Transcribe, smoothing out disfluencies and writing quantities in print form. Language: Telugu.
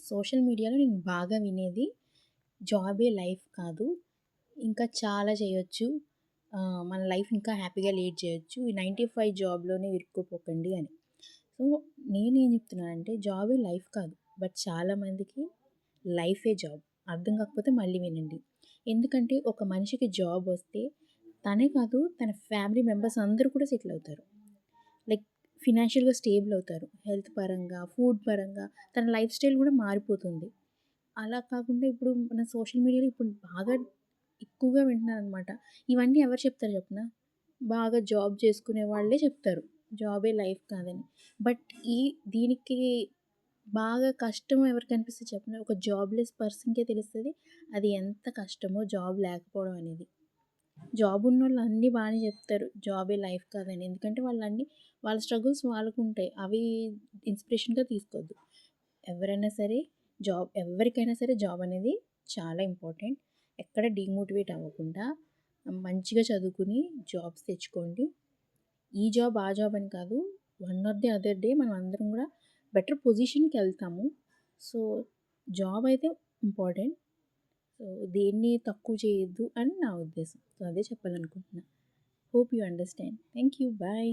సోషల్ మీడియాలో నేను బాగా వినేది జాబే లైఫ్ కాదు. ఇంకా చాలా చేయొచ్చు. మన లైఫ్ ఇంకా హ్యాపీగా లీడ్ చేయొచ్చు. ఈ 9-5 జాబ్‌లోనే ఇరుక్కుపోకండి అని. సో, నేనేం చెప్తున్నానంటే జాబే లైఫ్ కాదు. బట్ చాలామందికి లైఫే జాబ్. అర్థం కాకపోతే మళ్ళీ వినండి. ఎందుకంటే ఒక మనిషికి జాబ్ వస్తే తనే కాదు తన ఫ్యామిలీ మెంబర్స్ అందరూ కూడా సెటిల్ అవుతారు. లైక్ ఫినాన్షియల్‌గా స్టేబుల్ అవుతారు. హెల్త్ పరంగా, ఫుడ్ పరంగా తన లైఫ్ స్టైల్ కూడా మారిపోతుంది. అలా కాకుండా ఇప్పుడు మన సోషల్ మీడియాలో ఇప్పుడు బాగా ఎక్కువగా వింటున్నాననమాట. ఇవన్నీ ఎవరు చెప్తారు చెప్పనా? బాగా జాబ్ చేసుకునే వాళ్ళే చెప్తారు. జాబే లైఫ్ కాదని. బట్ ఈ దీనికి బాగా కష్టం ఎవరికి అనిపిస్తది చెప్పనా? ఒక జాబ్‌లెస్ పర్సన్‌కే తెలుస్తది. అది ఎంత కష్టమో జాబ్ లేకపోవడం అనేది. జాబ్ ఉన్నోళ్ళు అన్నీ బానే చెప్తారు. జాబే లైఫ్ కాదని. ఎందుకంటే వాళ్ళ స్ట్రగుల్స్ వాళ్ళకుంటాయి. అవి ఇన్స్‌పిరేషన్‌గా తీసుకోవద్దు. ఎవరైనా సరే ఎవరికైనా సరే జాబ్ అనేది చాలా ఇంపార్టెంట్. ఎక్కడ డీమోటివేట్ అవ్వకుండా మంచిగా చదువుకుని జాబ్స్ తెచ్చుకోండి. ఈ జాబ్, ఆ జాబ్ అని కాదు. One or the other day మనం అందరం గూడా బెటర్ పొజిషన్‌కెళ్తాము. సో, జాబ్ అయితే ఇంపార్టెంట్. సో, దేన్ని తక్కువ చేయొద్దు అని నా ఉద్దేశం. సో, అదే చెప్పాలనుకుంటున్నా. Hope you understand. Thank you. Bye.